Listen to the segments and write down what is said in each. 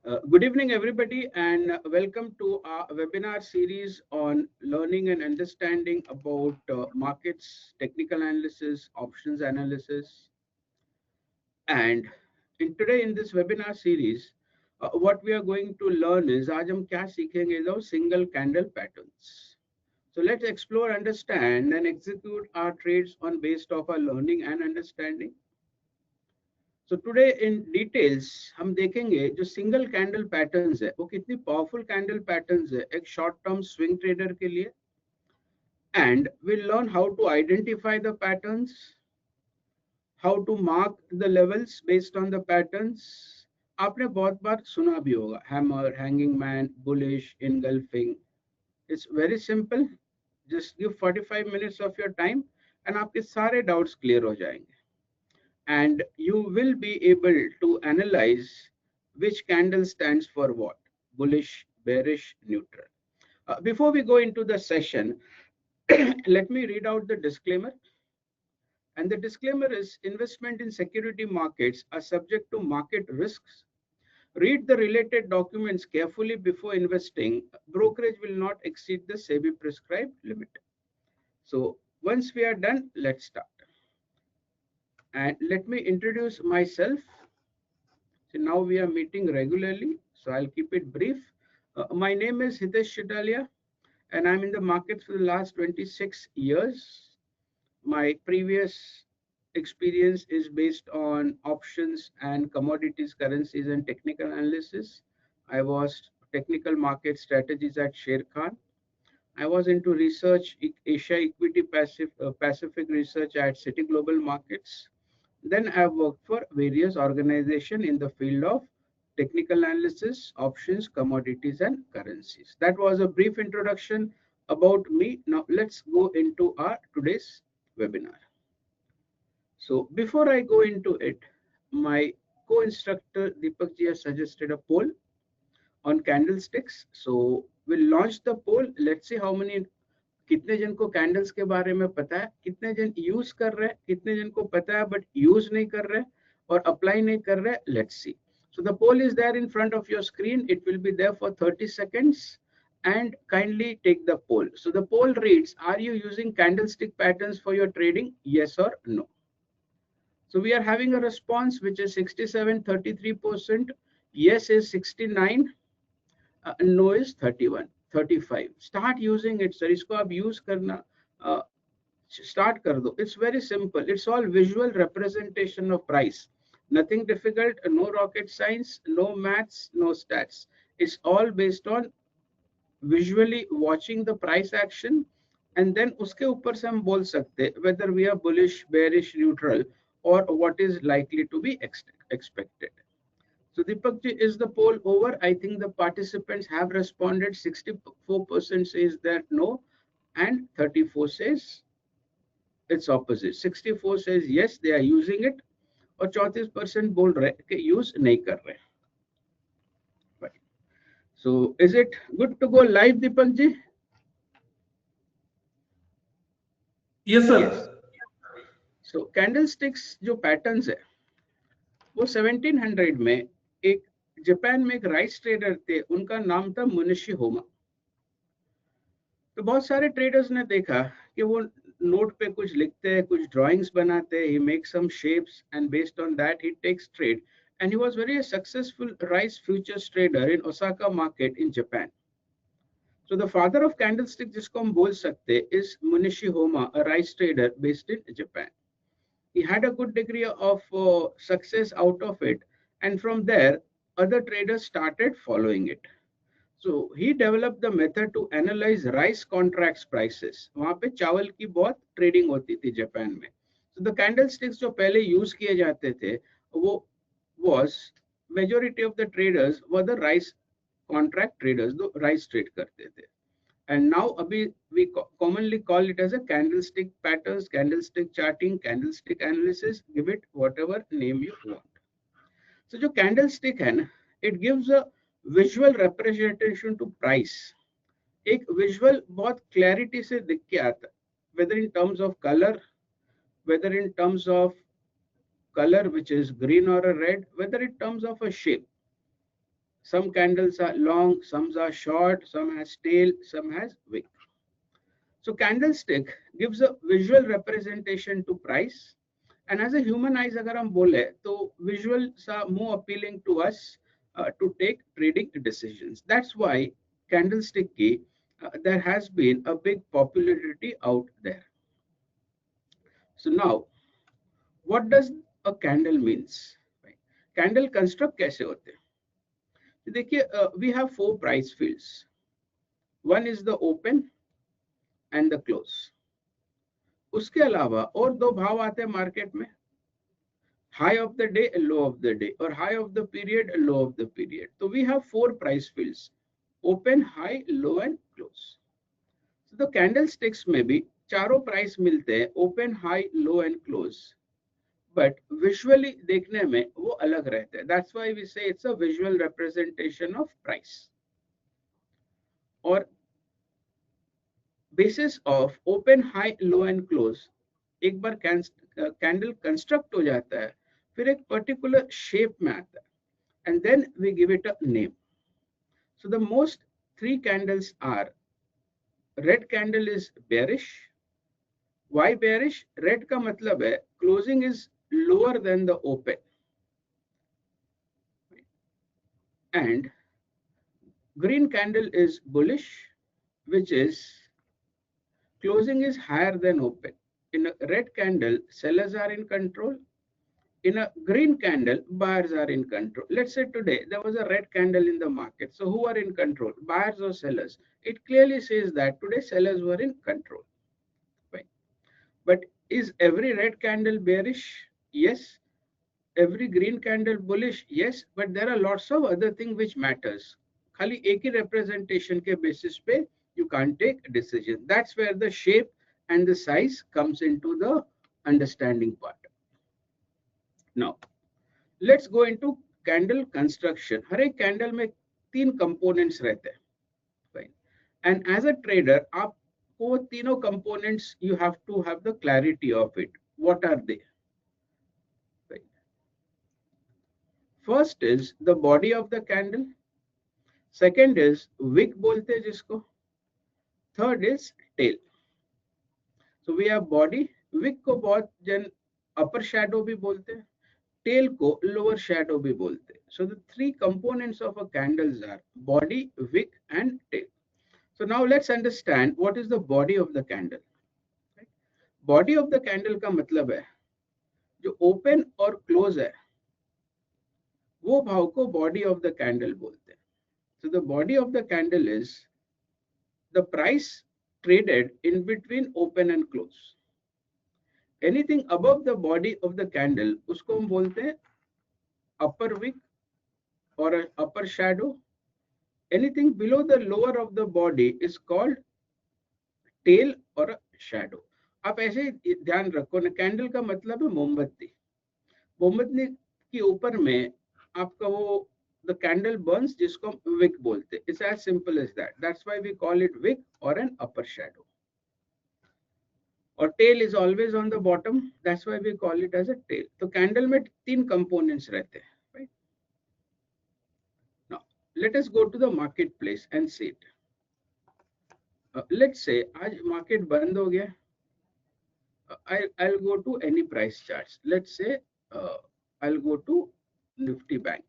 Good evening, everybody, and welcome to our webinar series on learning and understanding about markets, technical analysis, options analysis. And today in this webinar series, what we are going to learn is आज हम क्या सीखेंगे those single candle patterns. So let's explore, understand, and execute our trades on based of our learning and understanding. So today in details हम देखेंगे जो single candle patterns है वो कितनी पावरफुल कैंडल पैटर्न्स है एक शॉर्ट टर्म स्विंग ट्रेडर के लिए and we'll learn how to identify the patterns, how to mark the levels based on the patterns. आपने बहुत बार सुना भी होगा hammer, hanging man, bullish, engulfing. It's very simple. Just give 45 minutes of your time and आपके सारे doubts clear हो जाएंगे. And you will be able to analyze which candle stands for what: bullish, bearish, neutral. Before we go into the session, let me read out the disclaimer. And the disclaimer is investment in security markets are subject to market risks. Read the related documents carefully before investing. Brokerage will not exceed the SEBI prescribed limit. So once we are done, let's start. And let me introduce myself. So now we are meeting regularly, so I'll keep it brief. My name is Hitesh Chitalia, and I'm in the market for the last 26 years. My previous experience is based on options and commodities, currencies, and technical analysis. I was technical market strategies at Sher Khan. I was into research, Asia Equity Pacific Research at City Global Markets. Then I have worked for various organizations in the field of technical analysis, options, commodities, and currencies. That was a brief introduction about me. Now let's go into our today's webinar. So before I go into it, my co-instructor Deepak ji has suggested a poll on candlesticks. So we'll launch the poll. Let's see how many कितने जन को candles के बारे में पता है, कितने जन यूज कर रहे हैं, कितने जन को पता है बट यूज नहीं कर रहे और अप्लाई नहीं कर रहे. Let's see. So the poll is there in front of your screen. It will be there for 30 seconds and kindly take the poll. So the poll reads, are you using candlestick patterns for your trading? Yes or no. So we are having a response which is 67-33%. Yes is 69. No is 31. 35. Start using it, sir. इसको आप use करना start कर दो. It's very simple. It's all visual representation of price. Nothing difficult. No rocket science. No maths. No stats. It's all based on visually watching the price action, and then उसके ऊपर से हम बोल सकते whether we are bullish, bearish, neutral, or what is likely to be expected. So Deepak ji, is the poll over? I think the participants have responded. 64% says that no, and 34 says it's opposite. 64 says yes, they are using it, और 34% बोल रहे कि use नहीं कर रहे. Right. So is it good to go live, Deepak ji? Yes, sir. Yes. So candlesticks जो patterns है, वो 1700 में एक जापान में एक राइस ट्रेडर थे, उनका नाम था मुनिशी होमा. तो बहुत सारे ट्रेडर्स ने देखा कि वो नोट पे कुछ लिखते हैं, कुछ ड्राइंग्स बनाते हैं, he makes some shapes and based on that he takes trade, and he was very successful rice futures trader in Osaka market in Japan. So the father of candlestick जिसको हम बोल सकते is Munishi Homa, a rice trader based in Japan. He had a good degree of success out of it, and from there other traders started following it. So he developed the method to analyze rice contracts prices. वहाँ पे चावल की बहुत trading होती थी Japan में. So the candlesticks जो पहले यूज किए जाते थे वो was majority of the traders were the rice contract traders, जो rice trade करते थे. And now अभी we commonly call it as a candlestick patterns, candlestick charting, candlestick analysis. Give it whatever name you want. So जो candlestick है ना, it gives a visual representation to price. एक visual बहुत clarity से दिख के आता है, whether in terms of color, whether in terms of color which is green or a red, whether in terms of a shape. Some candles are long, some are short, some has tail, some has wick. So candlestick gives a visual representation to price. And as a human eyes अगर हम बोले तो visuals are more appealing to us to take trading decisions. That's why candlestick key there has been a big popularity out there. So now, what does a candle means? Right? Candle construct कैसे होते हैं? तो देखिए, we have four price fields. One is the open and the close. उसके अलावा और दो भाव आते हैं मार्केट में, high of the day and low of the day, or high of the period and low of the period. So we have four price fields: open, high, low and close. So the candlesticks में भी चारों price मिलते हैं, open, high, low and close. But visually देखने में वो अलग रहते हैं. That's why we say it's a visual representation of price. और basis of open, high, low and close एक बार कैंडल कंस्ट्रक्ट हो जाता है, फिर एक पर्टिकुलर शेप में आता है, and then we give it a name. So the most three candles are: red candle is bearish. Why bearish? Red का मतलब है closing is lower than the open, and green candle is bullish, which is closing is higher than open. In a red candle, sellers are in control. In a green candle, buyers are in control. Let's say today there was a red candle in the market. So who are in control, buyers or sellers? It clearly says that today sellers were in control. Right? But is every red candle bearish? Yes. Every green candle bullish? Yes. But there are lots of other things which matters. खाली एक ही representation के basis पे you can't take a decision. That's where the shape and the size comes into the understanding part. Now, let's go into candle construction. हर एक candle में तीन components रहते हैं, right? And as a trader, आपको वो तीनों components you have to have the clarity of it. What are they? Right. First is the body of the candle. Second is wick बोलते हैं जिसको. Third is tail. So we have body. Wick को बहुत जन upper shadow भी बोलते हैं. Tail को lower shadow भी बोलते हैं. So the three components of a candles are body, wick and tail. So now let's understand what is the body of the candle. Right? Body of the candle का मतलब है जो open और close है वो भाव को body of the candle बोलते हैं. So the body of the candle is the price traded in between open and close. Anything above the body of the candle उसको हम बोलते हैं upper wick or an upper shadow. Anything below the lower of the body is called tail or a shadow. आप ऐसे ध्यान रखो ना, candle का मतलब है मोमबत्ती. मोमबत्ती के ऊपर में आपका वो the candle burns जिसको हम wick बोलते हैं. It's as simple as that. That's why we call it wick or an upper shadow. और tail is always on the bottom. That's why we call it as a tail. तो candle में तीन components रहते हैं. Right? Now let us go to the marketplace and see it. Let's say आज market बंद हो गया. I'll go to any price charts. Let's say I'll go to Nifty Bank.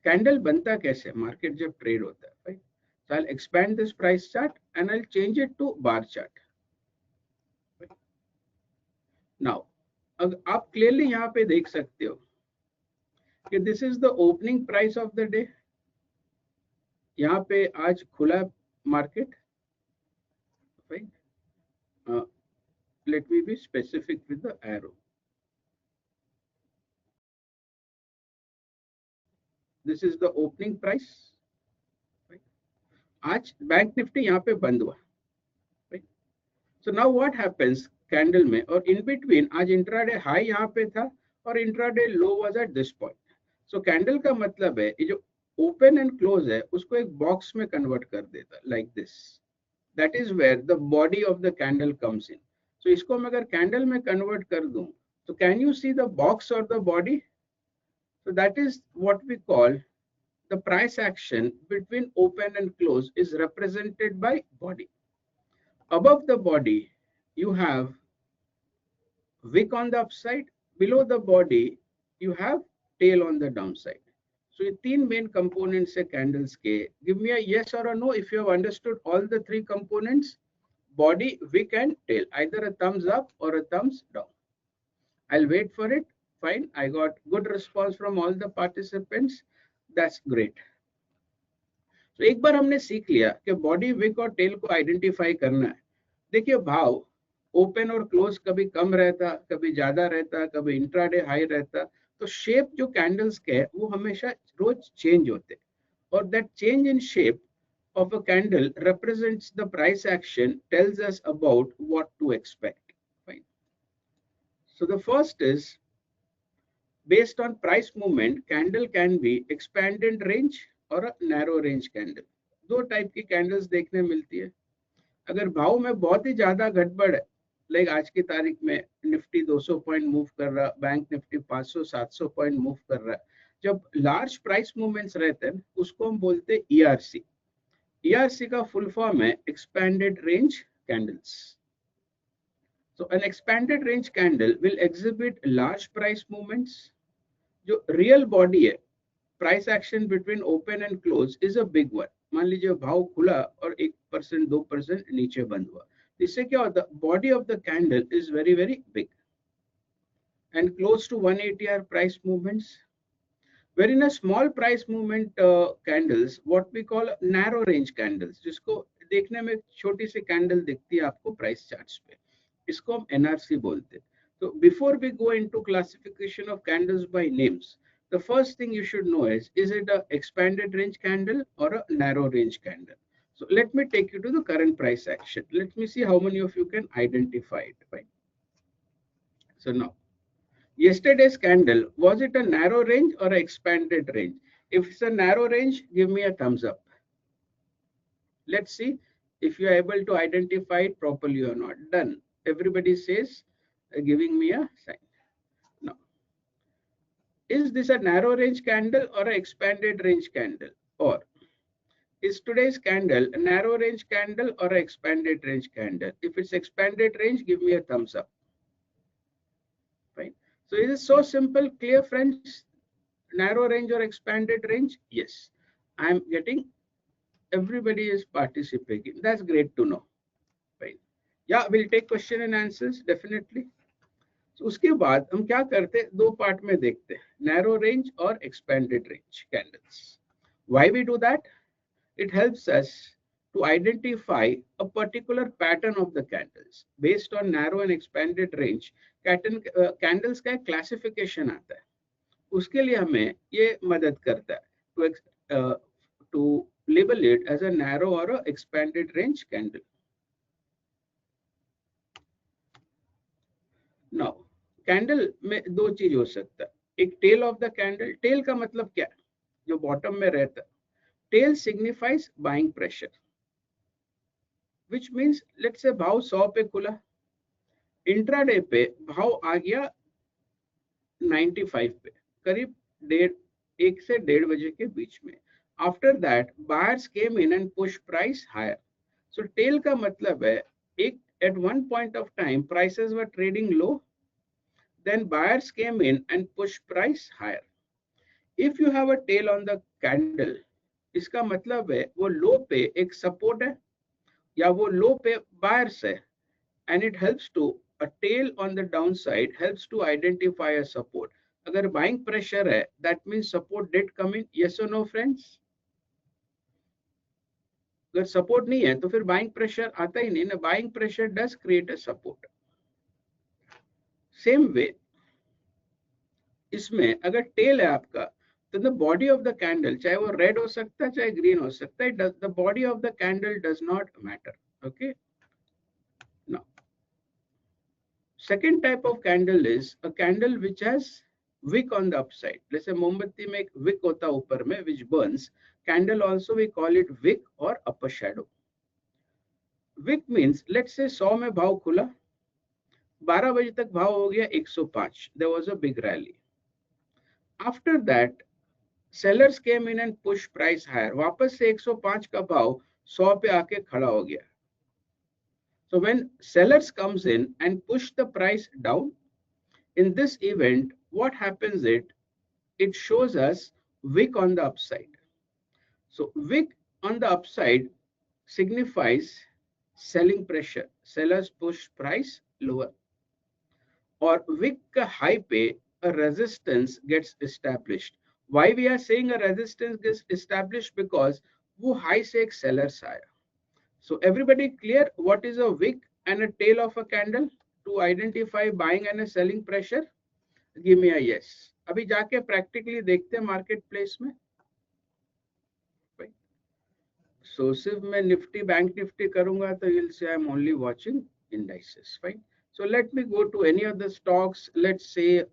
Candle बनता कैसे? Market जब trade होता है, right? So I'll expand this price chart and I'll change it to bar chart. Right? Now, आप clearly यहाँ पे देख सकते हो कि this is the opening price of the day. यहाँ पे आज खुला market. Right? Let me be specific with the arrow. This is the opening price. Right? आज बैंक निफ्टी यहाँ पे बंद हुआ. Right? So now what happens candle में और in between आज intraday high यहाँ पे था और intraday low was at this point. So candle का मतलब है ये जो open and close है उसको एक box में convert कर देता like this. That is where the body of the candle comes in. So इसको मैं अगर candle में convert कर दूं, so can you see the box or the body? So that is what we call the price action between open and close is represented by body. Above the body, you have wick on the upside. Below the body, you have tail on the downside. So ये तीन main components है candles के. Give me a yes or a no if you have understood all the three components: body, wick, and tail. Either a thumbs up or a thumbs down. I'll wait for it. Fine. I got good response from all the participants. That's great. तो एक बार हमने सीख लिया कि body, Wick और tell को identify करना है. देखिए भाव ओपन और क्लोज कभी कम रहता, कभी ज्यादा रहता, कभी इंट्राडे हाई रहता. तो शेप जो कैंडल्स के है वो हमेशा रोज चेंज होते, और that change in shape of a candle represents the price action, tells us about what to expect. Fine. So the first is, based on price movement, candle can be expanded range और narrow range candle. दो type की candles देखने मिलती है. अगर भाव में बहुत ही ज्यादा गड़बड़ है, लाइक आज की तारीख में निफ्टी 200 पॉइंट मूव कर रहा, बैंक निफ्टी 500-700 पॉइंट मूव कर रहा है, जब लार्ज प्राइस मूवमेंट्स रहते हैं उसको हम बोलते हैं ईआरसी. ईआरसी का फुल फॉर्म है expanded range candles. So an expanded range candle will exhibit large price movements. जो रियल बॉडी है, price action between open and close is a big one. मान लीजिए भाव खुला और 1% 2% नीचे बंद हुआ, इससे क्या होता है, body of the candle is very very big and close to 180 are price movements. Where in a small price movement candles what we call narrow range candles, जिसको देखने में छोटी सी कैंडल दिखती है आपको प्राइस चार्ट्स पे, इसको हम एनआरसी बोलते हैं. So before we go into classification of candles by names, the first thing you should know is it a expanded range candle or a narrow range candle? So let me take you to the current price action. Let me see how many of you can identify it. Right? So now, yesterday's candle, was it a narrow range or an expanded range? If it's a narrow range, give me a thumbs up. Let's see if you are able to identify it properly or not. Done. Everybody says, giving me a sign. Now, is this a narrow range candle or an expanded range candle? Or is today's candle a narrow range candle or an expanded range candle? If it's expanded range, give me a thumbs up. Fine. So is it so simple, clear friends? Narrow range or expanded range? Yes. I'm getting, everybody is participating. That's great to know. Fine. Yeah, we'll take question and answers definitely. So उसके बाद हम क्या करते हैं, दो part में देखते हैं, नैरो रेंज और expanded range candles. Why we do that? It helps us to identify a particular pattern of the candles based on narrow and expanded range. Candles का क्लासिफिकेशन आता है, उसके लिए हमें ये मदद करता है to label it as a narrow or a expanded range candle. Now, candle में दो चीज हो सकता है, एक tail of the candle. Tail का मतलब क्या है, जो बॉटम में रहता है. Tail signifies buying pressure, which means let's say भाव 100 पे खुला, इंट्राडे पे भाव आ गया 95 पे, करीब 1 से 1:30 बजे के बीच में. After that buyers came in and push price higher. So tail का मतलब है, एक at one point of time prices were trading low, then buyers came in and pushed price higher. If you have a tail on the candle, इसका मतलब है वो लो पे एक सपोर्ट है या वो लो पे बायर्स है, and it helps to, a tail on the downside helps to identify a support. अगर buying pressure है, that means support did come in. Yes or no friends? अगर सपोर्ट नहीं है तो फिर बाइंग प्रेशर आता ही नहीं ना. Buying pressure does create a support. Same way इसमें अगर टेल है आपका, तो the body of the candle, चाहे वो रेड हो सकता है चाहे ग्रीन हो सकता है, the body of the candle does not matter. Okay. Now second type of candle is a candle which has wick on the upside. जैसे मोमबत्ती में एक wick होता है ऊपर में which burns. Candle also we call it wick or upper shadow. Wick means let's say 100 में भाव खुला, 12 बजे तक भाव हो गया 105. There was a big rally. After that, sellers came in and pushed price higher. वापस से 105 का भाव 100 पे आके खड़ा हो गया. So when sellers comes in and push the price down, in this event, what happens it shows us wick on the upside. So wick on the upside signifies selling pressure. Sellers push price lower. Or wick high पे a resistance gets established. Why we are saying a resistance gets established? Because वो high से एक sellers आया. So everybody clear what is a wick and a tail of a candle to identify buying and a selling pressure? Give me a yes. अभी जाके practically देखते हैं market place में. So सिर्फ मैं निफ्टी बैंक निफ्टी करूंगा तो you'll say I'm only watching indices, fine. So let me go to any of the stocks. Let's say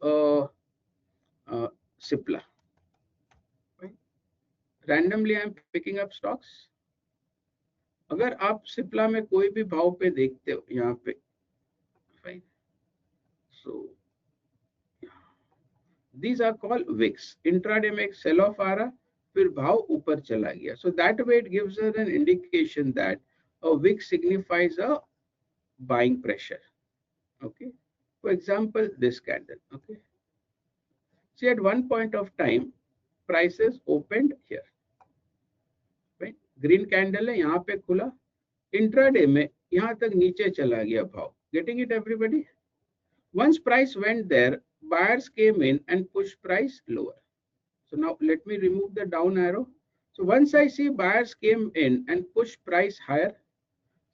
Cipla. Right? Randomly I'm picking up stocks. अगर आप सिप्ला में कोई भी भाव पे देखते हो यहाँ पे, fine. So these are called wicks. Intraday में एक sell off आ रहा, फिर भाव ऊपर चला गया. So that way it gives us an indication that a wick signifies a buying pressure. Okay. For example, this candle. Okay. See, at one point of time, prices opened here. Right? Green candle है यहाँ पे खुला. Intraday में यहाँ तक नीचे चला गया भाव. Getting it, everybody? Once price went there, buyers came in and pushed price lower. So now let me remove the down arrow. So once I see buyers came in and pushed price higher,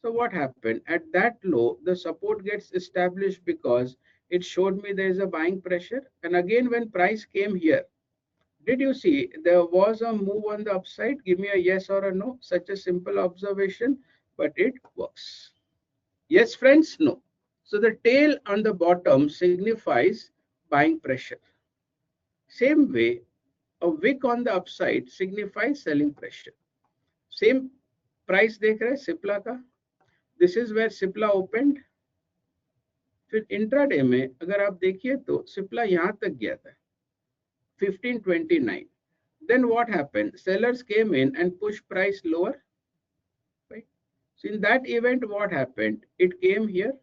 so what happened? At that low, the support gets established because it showed me there is a buying pressure. And again, when price came here, did you see there was a move on the upside? Give me a yes or a no. Such a simple observation, but it works. Yes, friends? No. So the tail on the bottom signifies buying pressure. Same way, a wick on the upside signifies selling pressure. Same price देख रहे सिप्ला का. This is where Cipla opened. फिर intraday में अगर आप देखिए तो सिप्ला यहाँ तक गया था 1529. Then what happened? Sellers came in and pushed price lower. Right? So in that event, what happened? It came here.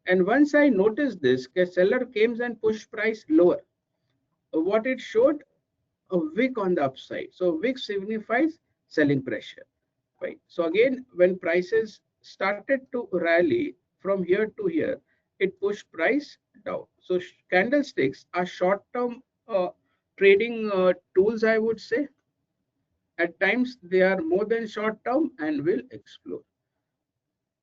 And once I noticed this, the seller came and pushed price lower. What it showed? A wick on the upside. So wick signifies selling pressure. Right? So again, when prices started to rally from here to here, it pushed price down. So candlesticks are short-term trading tools, I would say. At times they are more than short-term and will explode.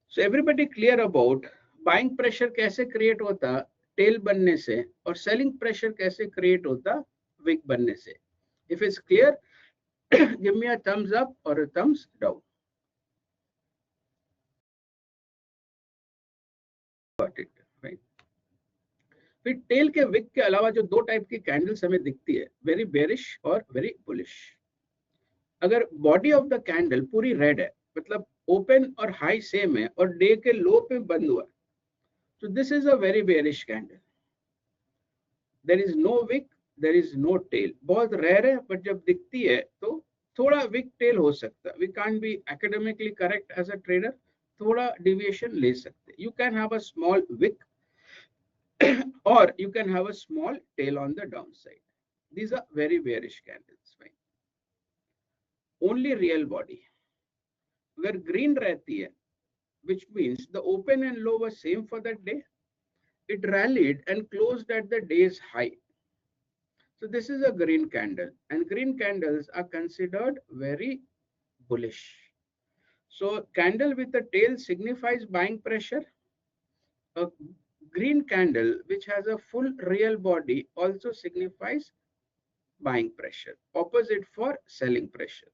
So everybody clear about buying pressure कैसे create होता tail बनने से और selling pressure कैसे create होता wick बनने से. If it's clear, give me a thumbs up or a thumbs down. Got it, right? फिर टेल के विक के अलावा जो दो टाइप की कैंडल्स हमें दिखती है, वेरी बेरिश और वेरी बुलिश. अगर बॉडी ऑफ द कैंडल पूरी रेड है, मतलब ओपन और हाई सेम है और डे के लो पे बंद हुआ, तो this is a very bearish candle. There is no wick, there is no tail. बहुत रेयर है, बट जब दिखती है तो थोड़ा विक टेल हो सकता है. We can't be academically correct as a trader, थोड़ा डिविएशन ले सकते. You can have a small wick or you can have a small tail on the downside. These are very bearish candles. Fine. Only real body. Where green रहती है, which means the open and low were same for that day. It rallied and closed at the day's high. So this is a green candle, and green candles are considered very bullish. So candle with a tail signifies buying pressure. A green candle which has a full real body also signifies buying pressure. Opposite for selling pressure.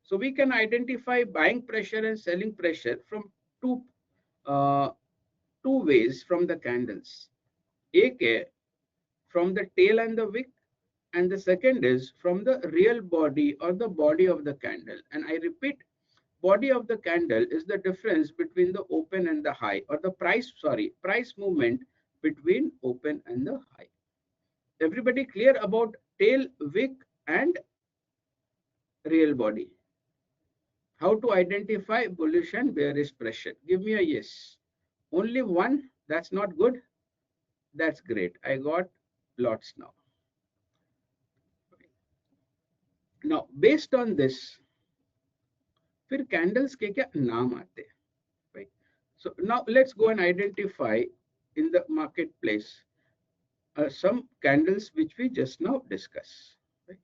So we can identify buying pressure and selling pressure from two ways from the candles. एक है from the tail and the wick, and the second is from the real body or the body of the candle. And I repeat, body of the candle is the difference between the open and the high, or the price movement between open and the high. Everybody clear about tail, wick, and real body. How to identify bullish and bearish pressure? Give me a yes. Only one? That's not good. That's great. I got lots now. Now, based on this, फिर candles के क्या नाम आते हैं? Right? So now let's go and identify in the marketplace some candles which we just now discussed. Right?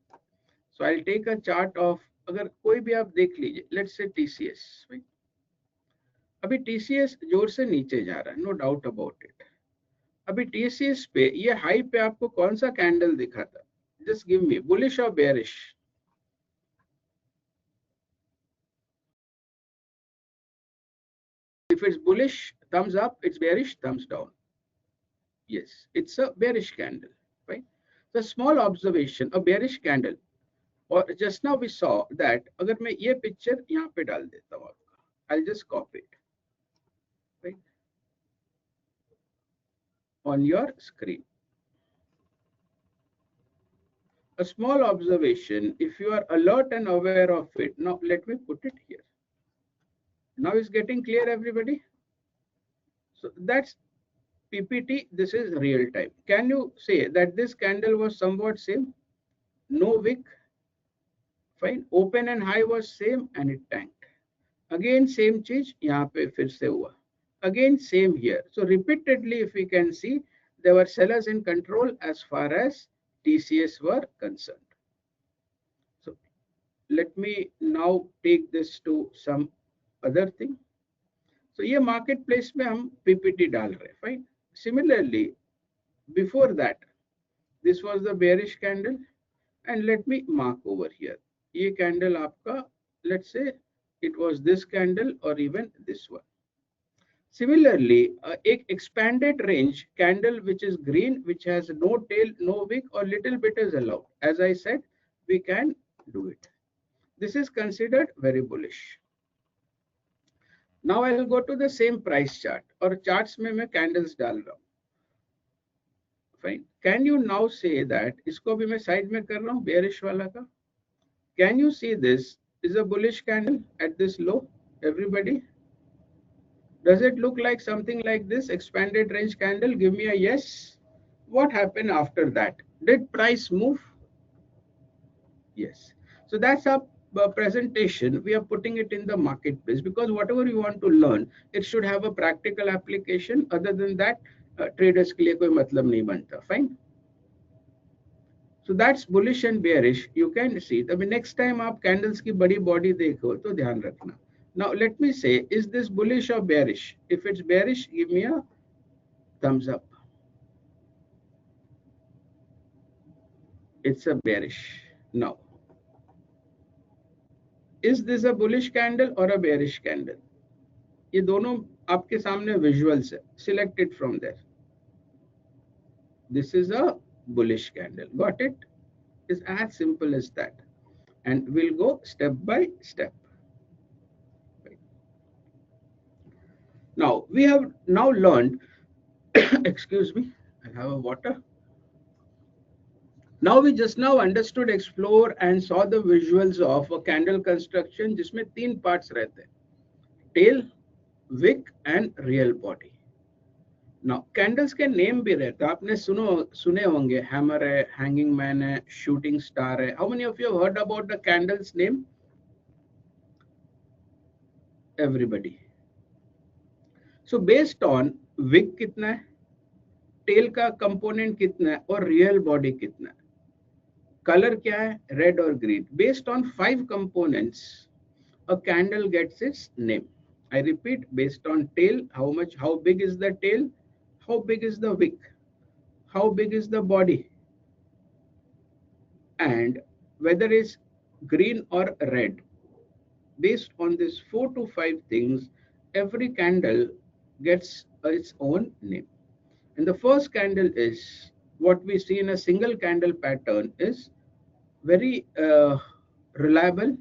So I'll take a chart of, अगर कोई भी आप देख लीजिए, let's say TCS. Right? अभी TCS जोर से नीचे जा रहा है, no doubt about it. अभी TCS पे ये हाई पे आपको कौन सा कैंडल दिखा था? Just give me bullish or bearish. If it's bullish, thumbs up. It's bearish, thumbs down. Yes, it's a bearish candle, right? The small observation, a bearish candle. और just now we saw that अगर मैं ये picture यहाँ पे डाल देता हूँ आपका, I'll just copy it, right, on your screen. A small observation, if you are alert and aware of it, now let me put it here. Now it's getting clear, everybody? So that's PPT, this is real time. Can you say that this candle was somewhat same? No wick, fine. Open and high was same and it tanked. Again same चीज यहाँ पे फिर से हुआ. Again same here. So repeatedly, if we can see, there were sellers in control as far as TCS were concerned. So let me now take this to some other thing. So ये marketplace में हम PPT डाल रहे हैं, fine. Similarly, before that, this was the bearish candle, and let me mark over here. ये candle आपका, let's say it was this candle or even this one. Similarly, एक expanded range candle which is green, which has no tail, no wick, or little bit is allowed. As I said, we can do it. This is considered very bullish. Now I will go to the same price chart, और charts में मैं candles डाल रहा हूँ. Fine. Can you now say that इसको भी मैं side में कर रहा हूँ bearish वाला का? Can you see this is a bullish candle at this low? Everybody? Does it look like something like this expanded range candle? Give me a yes. What happened after that? Did price move? Yes. So that's our presentation. We are putting it in the marketplace because whatever you want to learn, it should have a practical application. Other than that, traders के लिए कोई मतलब नहीं बनता. Fine. So that's bullish and bearish. You can see. I mean, next time आप candles की बड़ी body देखो तो ध्यान रखना. Now let me say, is this bullish or bearish? If it's bearish, give me a thumbs up. It's a bearish. Now, is this a bullish candle or a bearish candle? ये दोनों आपके सामने visuals है. Select it from there. This is a bullish candle. Got it? It's as simple as that. And we'll go step by step. Now, we have now learned, excuse me, I'll have a water. Now we just now understood, explore and saw the visuals of a candle construction जिसमें तीन parts रहते हैं. Tail, wick and real body. Now candles के name भी रहते हैं. आपने सुने होंगे, hammer है, hanging man है, shooting star है. How many of you have heard about the candle's name? Everybody. So based on wick कितना है, tail का component कितना है और real body कितना है, color क्या है, red or green. Based on 5 components, a candle gets its name. I repeat, based on tail, how big is the tail, how big is the wick, how big is the body, and whether it's green or red. Based on these 4 to 5 things, every candle gets its own name. And the first candle is what we see in a single candle pattern is very reliable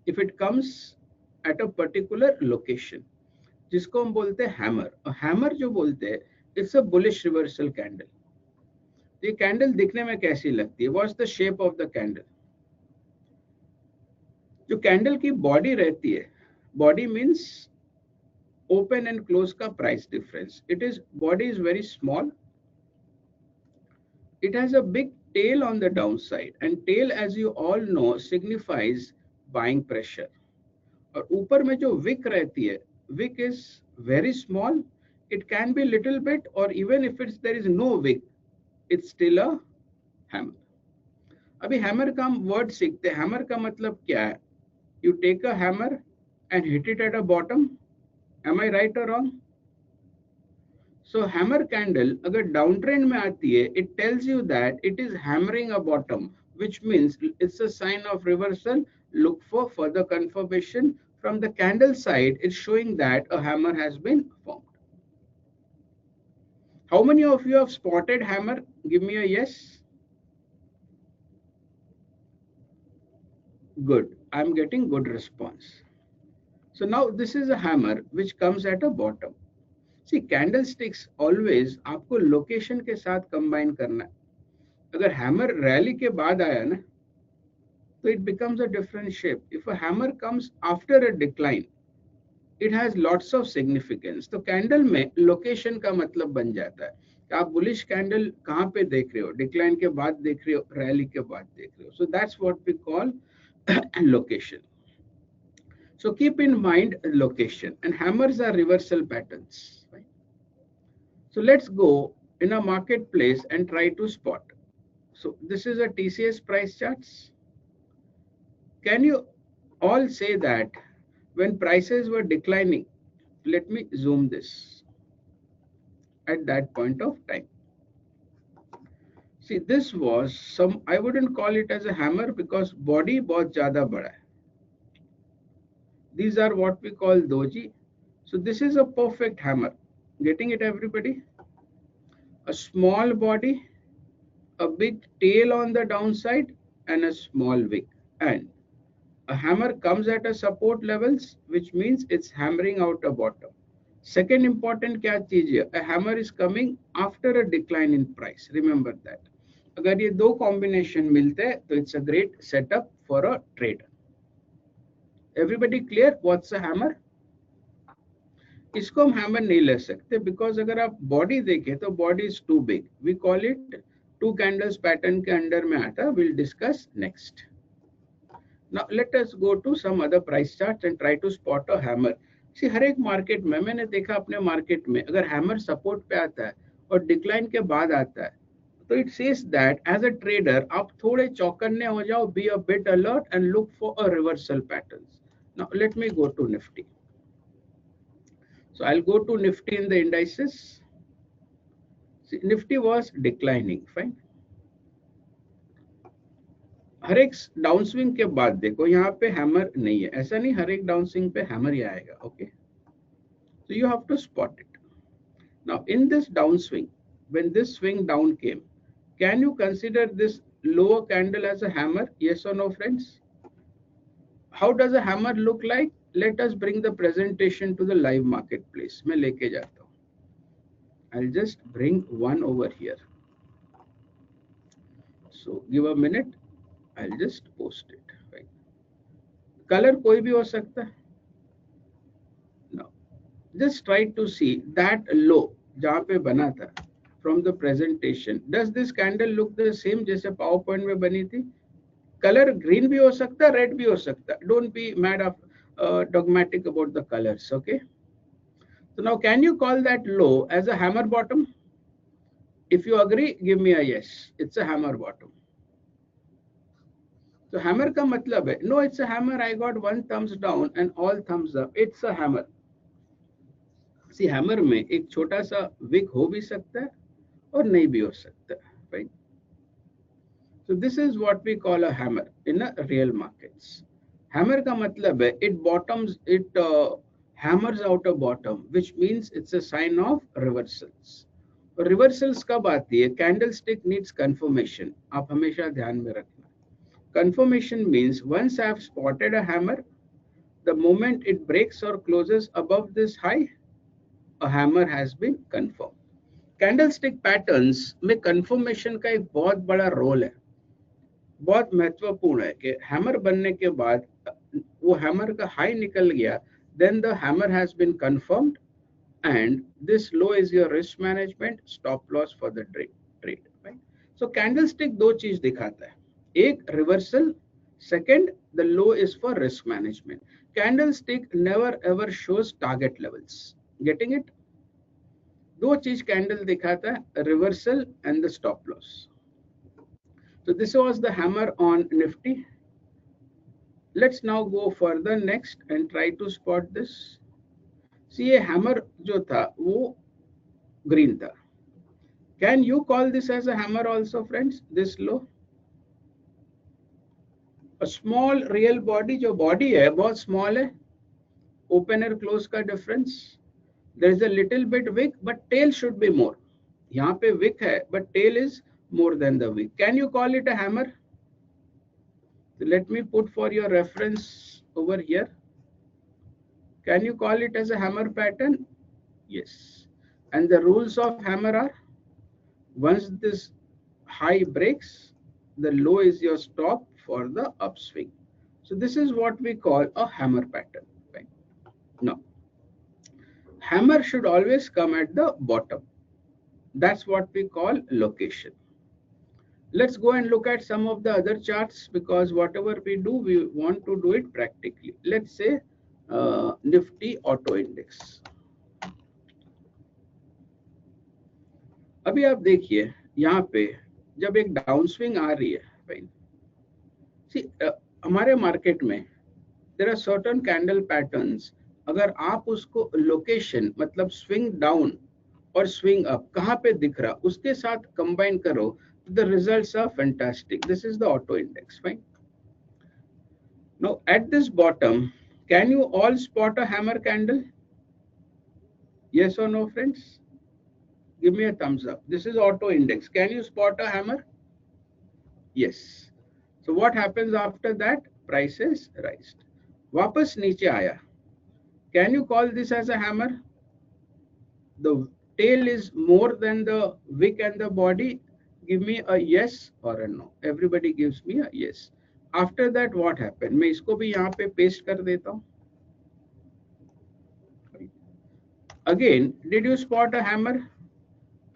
if it comes at a particular location, जिसको हम बोलते हैं hammer. A hammer जो बोलते हैं, it's a bullish reversal candle. ये candle दिखने में कैसी लगती है? What's the shape of the candle? जो कैंडल की बॉडी रहती है, body means open and close का price difference. It is body is very small. It has a big tail on the downside, and tail, as you all know, signifies buying pressure. और ऊपर में जो wick रहती है, wick is very small. It can be little bit, or even if there is no wick, it's still a hammer. अभी hammer का हम word सीखते हैं. Hammer का मतलब क्या है? You take a hammer and hit it at a bottom. Am I right or wrong? So hammer candle अगर डाउन ट्रेंड में आती है, it tells you that it is hammering a bottom, which means it's a sign of reversal. Look for further confirmation. From the candle side, it's showing that a hammer has been formed. How many of you have spotted hammer? Give me a yes. Good. I'm getting good response. So now this is a hammer which comes at a bottom. See, candlesticks always आपको location के साथ combine करना है. अगर hammer rally के बाद आया ना, तो it becomes a different shape. If a hammer comes after a decline, it has lots of significance. तो कैंडल में लोकेशन का मतलब बन जाता है कि आप बुलिश कैंडल कहाँ पे देख रहे हो, डिक्लाइन के बाद देख रहे हो, रैली के बाद देख रहे हो. So that's what we call location. So keep in mind location, and hammers are reversal patterns. So let's go in a marketplace and try to spot. So this is a TCS price charts. Can you all say that when prices were declining, let me zoom this at that point of time. See, this was some, I wouldn't call it as a hammer because body bahut zyada bada hai. These are what we call Doji. So this is a perfect hammer. Getting it, everybody? A small body, a big tail on the downside, and a small wick. And a hammer comes at a support levels, which means it's hammering out a bottom. Second important क्या चीज है? A hammer is coming after a decline in price. Remember that. अगर ये दो combination मिलते हैं, तो it's a great setup for a trader. Everybody clear? What's a hammer? इसको हम हैमर नहीं ले सकते बिकॉज अगर आप बॉडी देखें तो body is too big. We call it two candles pattern के अंडर में आता. Will discuss next. Now let us go to some other price chart and try to spot a hammer. See हर एक market में मैंने देखा अपने market में अगर हैमर सपोर्ट पे आता है और डिक्लाइन के बाद आता है तो it says that as a trader आप थोड़े चौकन्ने हो जाओ. Be a bit alert and look for a reversal patterns. Now let me go to Nifty. So I'll go to Nifty in the indices. See, Nifty was declining, fine. हर एक down swing के बाद देखो यहाँ पे hammer नहीं है. ऐसा नहीं हर एक डाउन स्विंग पे हैमर ही आएगा. Okay, so you have to spot it. Now in this down swing, when this swing down came, can you consider this lower candle as a hammer? Yes or no, friends? How does a hammer look like? Let us bring the presentation to the live marketplace. मैं लेके जाता हूँ. I'll just bring one over here. So give a minute. I'll just post it. Right. Color कोई भी हो सकता है. Now, just try to see that low जहाँ पे बना था from the presentation. Does this candle look the same जैसे PowerPoint में बनी थी? Color green भी हो सकता है, red भी हो सकता है. Don't be mad of dogmatic about the colors. Okay. So now can you call that low as a hammer bottom? If you agree, give me a yes. It's a hammer bottom. So hammer का मतलब है, no, it's a hammer. I got one thumbs down and all thumbs up. It's a hammer. See, hammer में एक छोटा सा wick हो भी सकता है और नहीं भी हो सकता है, right? So this is what we call a hammer in a real markets. Hammer का मतलब है, it bottoms, it hammers out a bottom, which means it's a sign of reversals. और reversals कब आती है? Candlestick needs confirmation. आप हमेशा ध्यान में रखना. Confirmation means once I have spotted a hammer, the moment it breaks or closes above this high, a hammer has been confirmed. Candlestick patterns में कंफर्मेशन का एक बहुत बड़ा रोल है, बहुत महत्वपूर्ण है कि हैमर बनने के बाद वो हैमर का हाई निकल गया, then the hammer has been confirmed and this low is your risk management, stop loss for the trade, right? So candlestick दो चीज दिखाता है, एक reversal, second the low is for risk management. Candlestick never ever shows target levels. Getting it? दो चीज candle दिखाता है, reversal and the stop loss. So this was the hammer on Nifty. Let's now go further next and try to spot this. See, ये hammer जो था वो green था. Can you call this as a hammer also, friends? This low, a small real body, जो body है बहुत small है, open और close का difference. There is a little bit wick, but tail should be more. यहाँ पे wick है, but tail is more than the wick. Can you call it a hammer? So let me put for your reference over here. Can you call it as a hammer pattern? Yes. And the rules of hammer are, once this high breaks, the low is your stop for the upswing. So this is what we call a hammer pattern, right? Now, hammer should always come at the bottom. That's what we call location. Let's go and look at some of the other charts, because whatever we do, we want to do it practically. Let's say Nifty Auto Index. अभी आप देखिए यहाँ पे जब एक down swing आ रही है, fine. सी हमारे मार्केट में there are certain candle patterns. अगर आप उसको लोकेशन मतलब स्विंग डाउन और स्विंग अप कहाँ पे दिख रहा उसके साथ कंबाइन करो, the results are fantastic. This is the auto index, fine. Now at this bottom, can you all spot a hammer candle? Yes or no, friends? Give me a thumbs up. This is auto index. Can you spot a hammer? Yes. So what happens after that? Prices rise. वापस नीचे आया. Can you call this as a hammer? The tail is more than the wick and the body. Give me a yes or a no. Everybody gives me a yes. After that what happened? मैं इसको भी यहाँ पे paste कर देता हूँ. Again, did you spot a hammer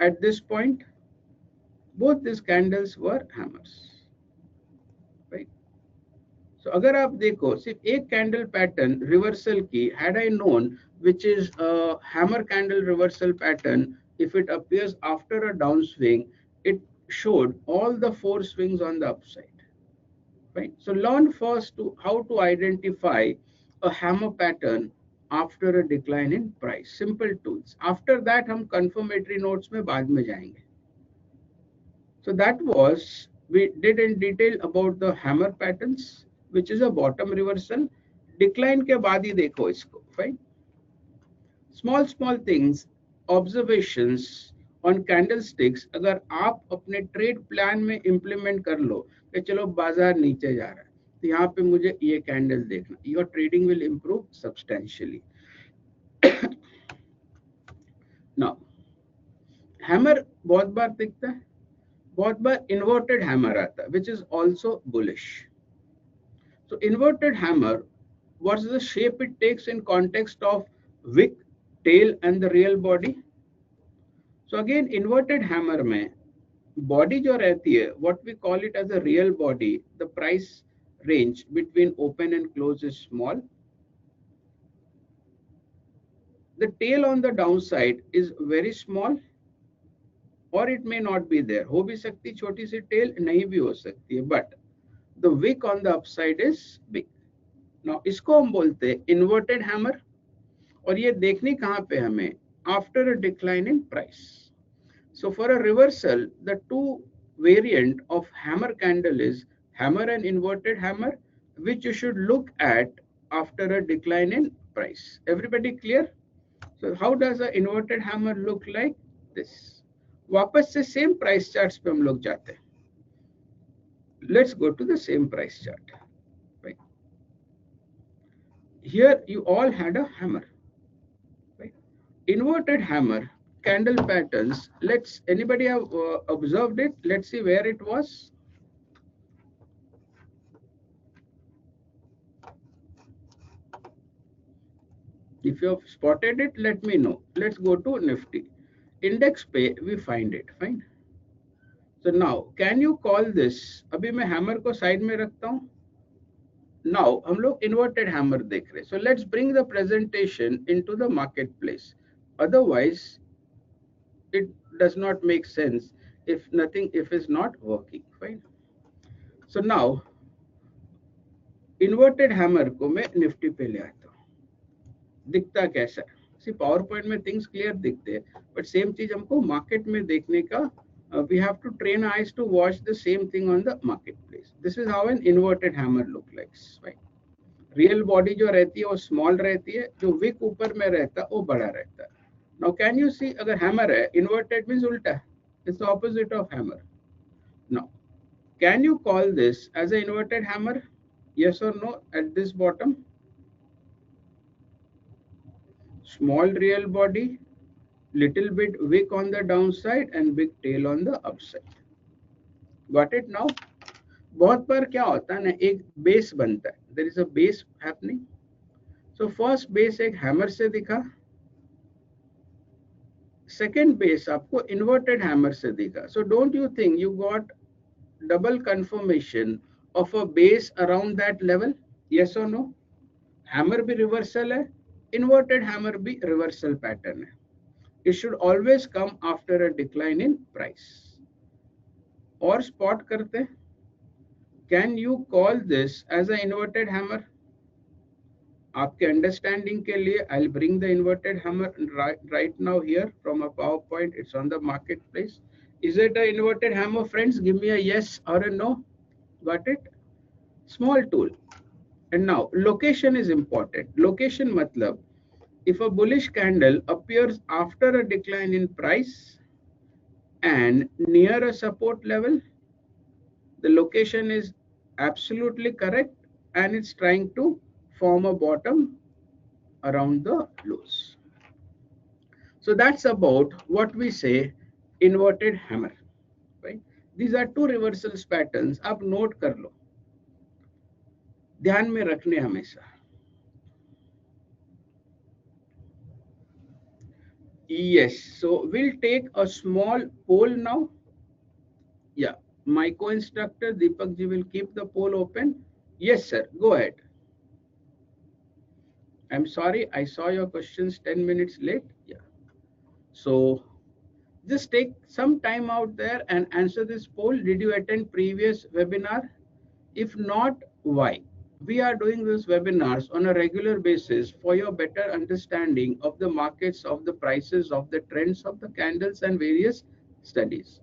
at this point? Both these candles were hammers, right? So अगर आप देखो सिर्फ एक कैंडल पैटर्न रिवर्सल की, had I known which is a hammer candle reversal pattern, if it appears after a downswing, it showed all the four swings on the upside, right? So learn first to how to identify a hammer pattern after a decline in price. Simple tools. After that हम confirmatory notes में बाद में जाएंगे. So that was, we did in detail about the hammer patterns, which is a bottom reversal. Decline के बाद ही देखो इसको, fine. Small things, observations on candlesticks, अगर आप अपने ट्रेड प्लान में इम्प्लीमेंट कर लो कि चलो बाजार नीचे जा रहा है तो यहाँ पे मुझे ये कैंडल देखना, your trading will improve substantially. Now hammer बहुत बार दिखता है, बहुत बार इन्वर्टेड हैमर आता है, which is also bullish. So inverted hammer, what's the shape it takes in context of wick, tail and the real body? So again inverted hammer में body जो रहती है, what we call it as a real body, the price range between open and close is small. The tail on the downside is very small, or it may not be there. हो भी सकती छोटी सी tail, नहीं भी हो सकती है, but the wick on the upside is big. Now इसको हम बोलते हैं inverted hammer, और ये देखनी कहाँ पे हमें? After a decline in price. So for a reversal, the two variant of hammer candle is hammer and inverted hammer, which you should look at after a decline in price. Everybody clear? So how does an inverted hammer look like? This. वापस से same price charts पे हम लोग जाते हैं. Let's go to the same price chart. Right. Here you all had a hammer. Right. Inverted hammer candle patterns. Anybody have observed it? Let's see where it was. If you have spotted it, let me know. Let's go to Nifty. Index पे we find it. Fine. So now, can you call this? अभी मैं hammer को side में रखता हूँ. Now, हम लोग inverted hammer देख रहे. So let's bring the presentation into the marketplace. Otherwise, it does not make sense if it's not working. Fine. So now, inverted hammer को मैं Nifty पे ले आता हूँ. दिखता कैसा है? See, PowerPoint में things clear दिखते हैं, but same चीज हमको market में देखने का. We have to train eyes to watch the same thing on the marketplace. This is how an inverted hammer look like. Right? Real body जो रहती है वो small रहती है, जो wick ऊपर में रहता है वो बड़ा रहता है. Now can you see अगर hammer है, inverted means उल्टा. It's the opposite of hammer. Now, can you call this as an inverted hammer? Yes or no at this bottom? Small real body, little bit wick on the downside and big tail on the upside. Got it now? बहुत बार क्या होता है ना, एक base बनता है. There is a base happening. So first base एक hammer से दिखा, second base आपको inverted hammer से दिखा. So don't you think you got double confirmation of a base around that level? Yes or no? Hammer भी reversal है, inverted hammer भी reversal pattern है. It should always come after a decline in price. और spot करते, can you call this as an inverted hammer? आपके understanding के लिए I'll bring the inverted hammer right now here from a PowerPoint. It's on the marketplace. Is it an inverted hammer, friends? Give me a yes or a no. Got it? Small tool. And now location is important. Location matlab, if a bullish candle appears after a decline in price and near a support level, the location is absolutely correct and it's trying to form a bottom around the lows. So that's about what we say inverted hammer. Right? These are two reversals patterns. आप note कर लो, ध्यान में रखने हमेशा. Yes, so we'll take a small poll now. Yeah, my co-instructor Deepak ji will keep the poll open. Yes, sir, go ahead. I'm sorry, I saw your questions 10 minutes late. Yeah. So just take some time out there and answer this poll. Did you attend previous webinar? If not, why? We are doing these webinars on a regular basis for your better understanding of the markets, of the prices, of the trends of the candles and various studies.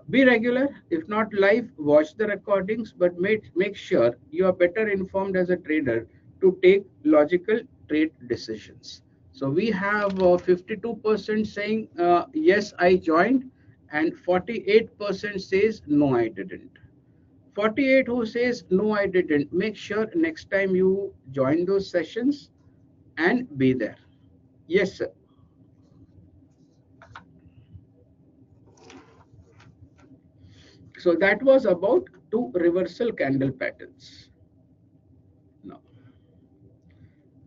Be regular. If not live, watch the recordings, but make sure you are better informed as a trader to take logical trade decisions. So we have 52% saying yes, I joined, and 48% says no, I didn't. 48 who says no, I didn't, make sure next time you join those sessions and be there. Yes, sir. So that was about two reversal candle patterns. Now,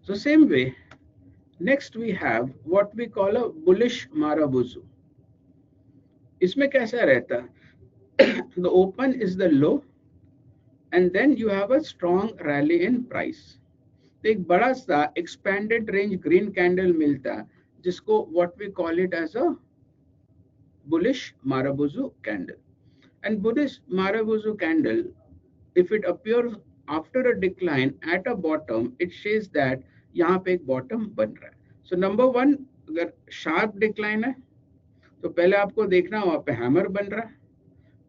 so same way, next we have what we call a bullish marabuzu. इसमें कैसा रहता? The open is the low, and then you have a strong rally in price. तो एक बड़ा सा expanded range green candle मिलता, जिसको what we call it as a bullish marabuzu candle. And bullish marabuzu candle, if it appears after a decline at a bottom, it says that यहाँ पे एक bottom बन रहा है. So number one, अगर sharp decline है, तो पहले आपको देखना वहाँ पे hammer बन रहा है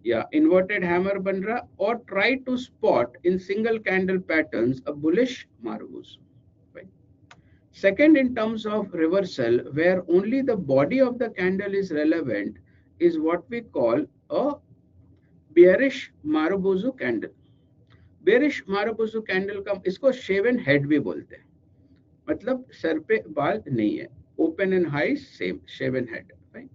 या inverted hammer बन रहा, or try to spot in single candle patterns a bullish marabuzu. Right? Second, in terms of reversal, where only the body of the candle is relevant, is what we call a bearish marabuzu candle. Bearish marabuzu candle का इसको shaven head भी बोलते हैं, मतलब sir पे बाल नहीं है. open and high same, shaven head. Fine.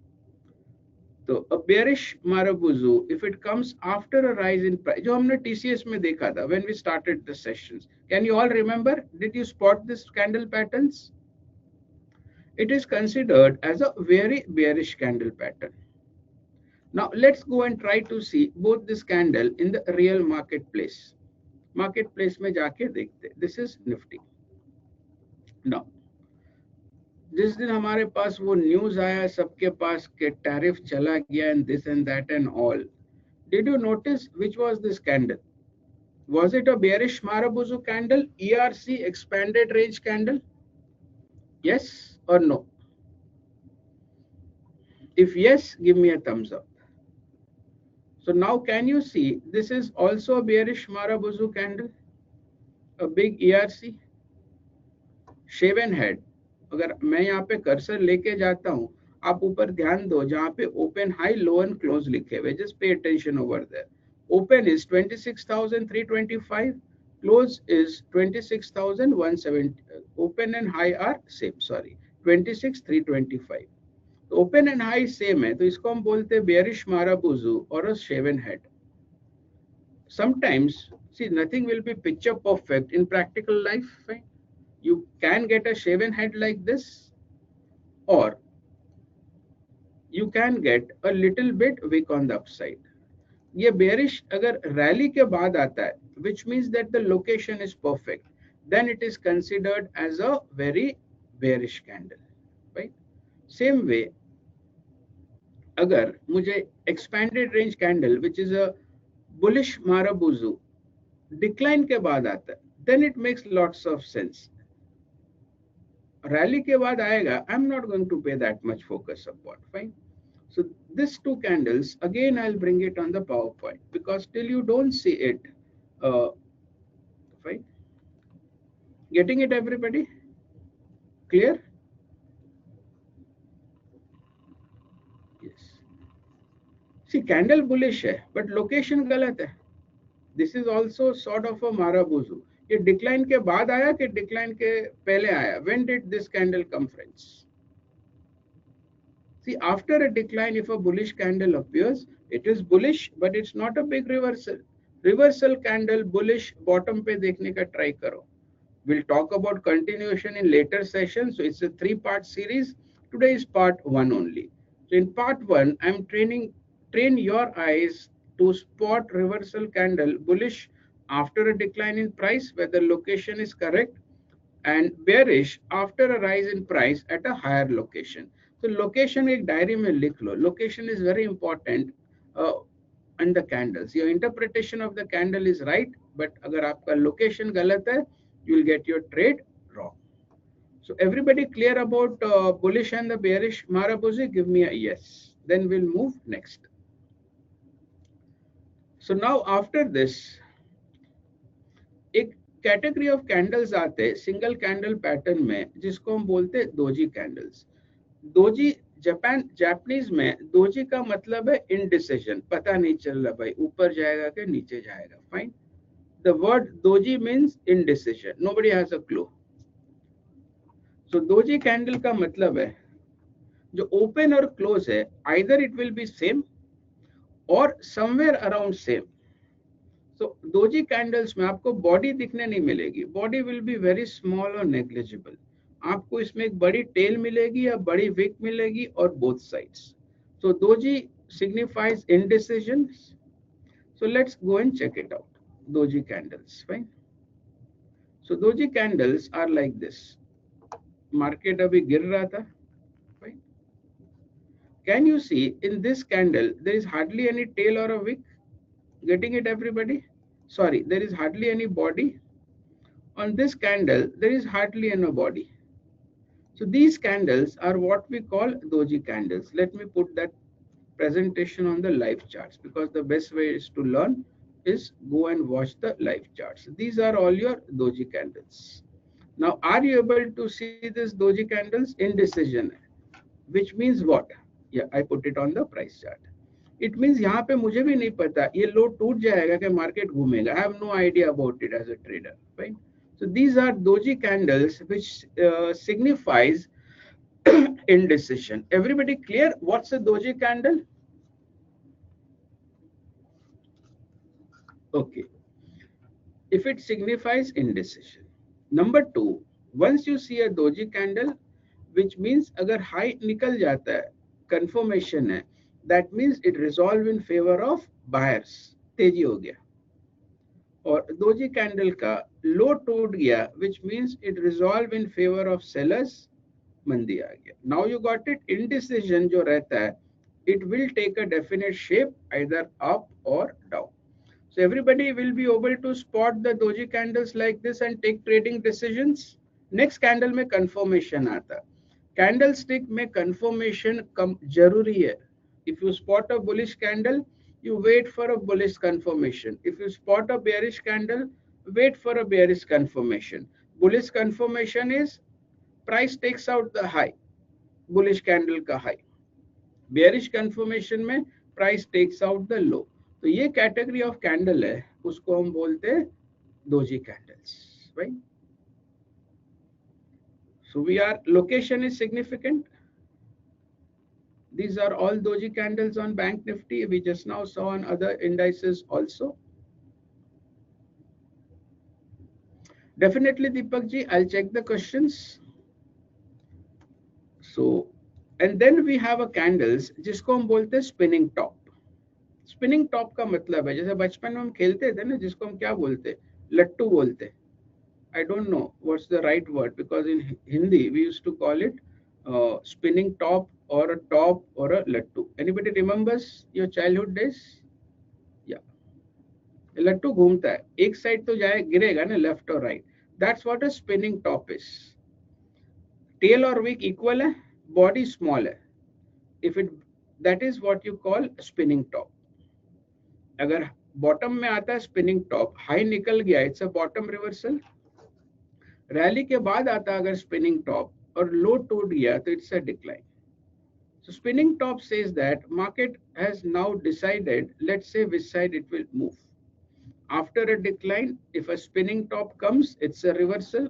So a bearish Marabuzu, if it comes after a rise in price, जो हमने TCS में देखा था when we started the sessions. Can you all remember? Did you spot this candle patterns? It is considered as a very bearish candle pattern. Now let's go and try to see both this candle in the real marketplace. Marketplace में जाके देखते. This is Nifty. Now जिस दिन हमारे पास वो news आया सबके पास के टैरिफ चला गया and this and that and all, did you notice which was this candle? Was it a bearish Marabuzu candle, ERC expanded range candle? Yes or no? If yes, give me a thumbs up. So now can you see this is also a bearish Marabuzu candle, a big ERC, shaven head. अगर मैं यहाँ पे cursor लेके जाता हूँ, आप ऊपर ध्यान दो जहाँ पे open high low and close लिखे हुए, just pay attention over there. Open is 26,325, close is 26,170. Open and high are same, sorry, 26,325. Open and high same है, तो इसको हम बोलते हैं bearish Marabuzu or a shaven head. Sometimes, see, nothing will be picture perfect in practical life. Right? You can get a shaven head like this, or you can get a little bit wick on the upside. ये bearish अगर rally के बाद आता है, which means that the location is perfect, then it is considered as a very bearish candle, right? Same way, अगर मुझे expanded range candle, which is a bullish Marabuzu, decline के बाद आता है, then it makes lots of sense. Rally के बाद आएगा, I'm not going to pay that much focus upon, fine. So these two candles, again I'll bring it on the PowerPoint because till you don't see it, fine. Getting it, everybody? Clear? Yes. See, candle bullish है, but location गलत है. This is also sort of a Marabuzu. ये decline के बाद आया कि decline के पहले आया? When did this candle come, friends? See, after a decline, if a bullish candle appears, it is bullish, but it's not a big reversal. Reversal candle, bullish, bottom पे देखने का try करो. We'll talk about continuation in later sessions. So it's a 3-part series. Today is part 1 only. So in part 1, I'm train your eyes to spot reversal candle bullish after a decline in price, whether location is correct, and bearish after a rise in price at a higher location. So location एक diary में लिख लो. Location is very important in the candles. Your interpretation of the candle is right, but अगर आपका location गलत है, you will get your trade wrong. So everybody clear about bullish and the bearish Marabuzu? Give me a yes. Then we'll move next. So now after this, एक category of candles आते हैं single candle pattern में, जिसको हम बोलते हैं doji candles. Doji Japanese में doji का मतलब है इनडिसिजन, पता नहीं चल रहा भाई ऊपर जाएगा कि नीचे जाएगा. Fine. The word doji means indecision, nobody has a clue. So doji candle का मतलब है जो ओपन और क्लोज है, either it will be same और somewhere around same. So doji candles में आपको बॉडी दिखने नहीं मिलेगी. Body will be very small और नेग्लिजिबल. आपको इसमें एक बड़ी टेल मिलेगी या बड़ी विक मिलेगी और both sides. So doji signifies indecision. So let's go and check it out. Doji candles, fine. So doji candles are like this. Market अभी गिर रहा था, fine. Can you see in this candle there is hardly any tail or a wick? Getting it, everybody? Sorry, there is hardly any body. On this candle, there is hardly any body. So these candles are what we call doji candles. Let me put that presentation on the live charts, because the best way is to learn is go and watch the live charts. These are all your doji candles. Now, are you able to see this doji candles? Indecision, which means what? Yeah, I put it on the price chart. It means यहाँ पे मुझे भी नहीं पता ये लो टूट जाएगा कि मार्केट घूमेगा. I have no idea about it as a trader, right? So these are doji candles which signifies indecision. Everybody clear? What's a doji candle? Okay, if it signifies indecision. Number two, once you see a doji candle, which means अगर high निकल जाता है, confirmation है, that means it resolve in favor of buyers, तेजी हो गया. और doji candle का लो टूट गया, which means it resolve in favor of sellers, मंदी आ गया. Now you got it. Indecision जो रहता है, it will take a definite shape either up or down. So everybody will be able to spot the doji candles like this and take trading decisions. Next candle में confirmation आता है. Candlestick में confirmation जरूरी है. If you spot a bullish candle, you wait for a bullish confirmation. If you spot a bearish candle, wait for a bearish confirmation. Bullish confirmation is price takes out the high, bullish candle का high. Bearish confirmation में price takes out the low. तो ये category of candle है, उसको हम बोलते हैं doji candles, right? So we are, location is significant. These are all doji candles on Bank Nifty. We just now saw on other indices also. Definitely, Deepak ji, I'll check the questions. So, and then we have a candles जिसको हम बोलते हैं spinning top. Spinning top का मतलब है, जैसे बचपन में हम खेलते थे ना, जिसको हम क्या बोलते, लट्टू बोलते. I don't know what's the right word, because in Hindi we used to call it spinning top or a lattu. Anybody remembers your childhood days? Yeah. लट्टू घूमता है, एक साइड तो जाए गिरेगा ना, लेफ्ट और right. That's what a spinning top is. Tail और wick equal है, body small है. If it, that is what you call spinning top. अगर बॉटम में आता है स्पिनिंग टॉप, हाई निकल गया, it's a bottom reversal. Rally के बाद आता अगर स्पिनिंग टॉप और लो टूट गया तो it's a decline. So spinning top says that market has now decided, let's say which side it will move. After a decline, if a spinning top comes, it's a reversal.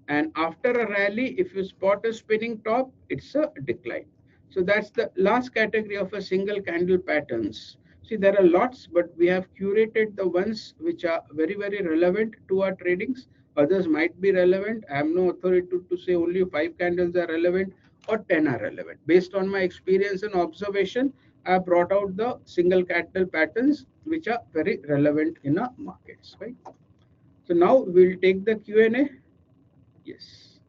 And after a rally, if you spot a spinning top, it's a decline. So that's the last category of a single candle patterns. See, there are lots, but we have curated the ones which are very, very relevant to our tradings. Others might be relevant. I have no authority to say only 5 candles are relevant or 10 are relevant. Based on my experience and observation, I have brought out the single candle patterns which are very relevant in our markets, right? So now we'll take the Q&A. Yes.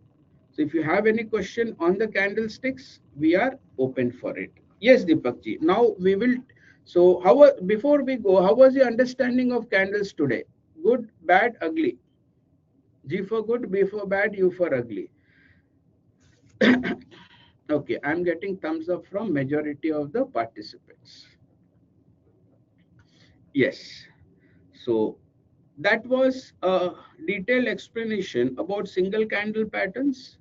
So if you have any question on the candlesticks, we are open for it. Yes, Deepak ji. Now we will. So before we go, how was your understanding of candles today? Good, bad, ugly. G for good, B for bad, U for ugly. Okay, I'm getting thumbs up from majority of the participants. Yes. So that was a detailed explanation about single candle patterns.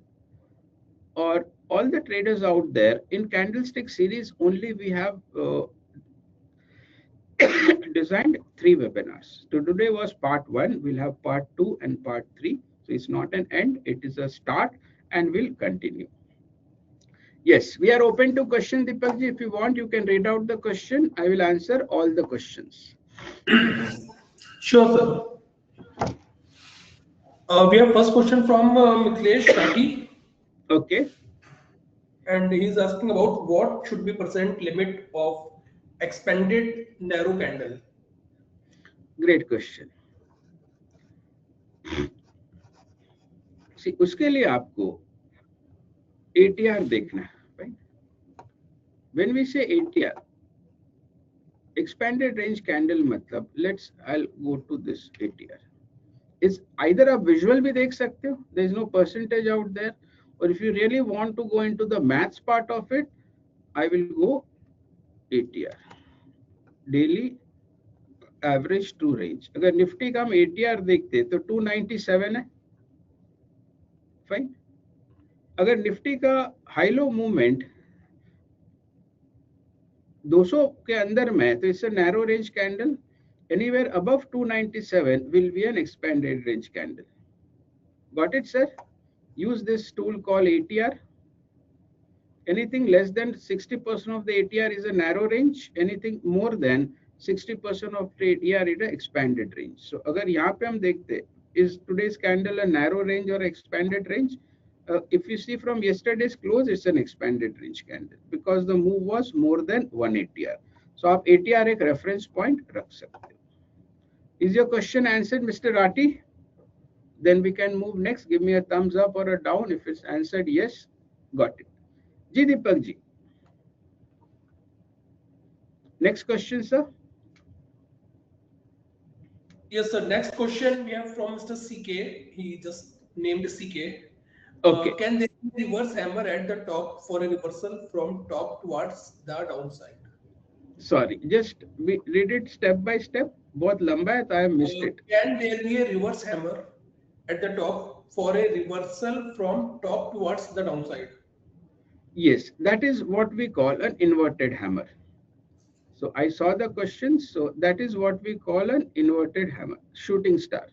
Or all the traders out there, in candlestick series only we have designed 3 webinars. So today was part 1, we'll have part 2 and part 3. So it's not an end, it is a start, and we'll continue. Yes, we are open to question, Deepak ji. If you want, you can read out the question. I will answer all the questions. Sure, sir. We have first question from Mithilesh Shaki. Okay. And he's asking about what should be percent limit of expanded narrow candle. Great question. See, उसके लिए आपको ATR देखना है, right? When we say ATR, expanded range candle मतलब, I'll go to this ATR. Is either a visual भी देख सकते हो, there is no percentage out there, or if you really want to go into the maths part of it, I will go ATR, daily average to range. अगर Nifty का हम ATR देखते तो 297 है, फाइन. अगर निफ्टी का high low movement 200 के अंदर में, तो इससे narrow range candle. Anywhere above 297 will be an expanded range candle. Got it, sir? Use this tool called ATR. Anything less than 60% of the ATR is a narrow range. Anything more than 60% of the ATR is an expanded range. So अगर यहाँ पे हम देखते, is today's candle a narrow range or expanded range? If you see from yesterday's close, it's an expanded range candle because the move was more than 1 ATR. So आप ATR एक reference point रख सकते हो. Is your question answered, Mr. Rati? Then we can move next. Give me a thumbs up or a down if it's answered yes. Got it. Ji Deepak ji. Next question, sir. Yes, sir. Next question we have from Mr. CK. He just named CK. Okay. Can there be a reverse hammer at the top for a reversal from top towards the downside? Sorry, just we read it step by step. बहुत लंबा है तो I missed it. Can there be a reverse hammer at the top for a reversal from top towards the downside? Yes, that is what we call an inverted hammer. So I saw the question. So that is what we call an inverted hammer, shooting star.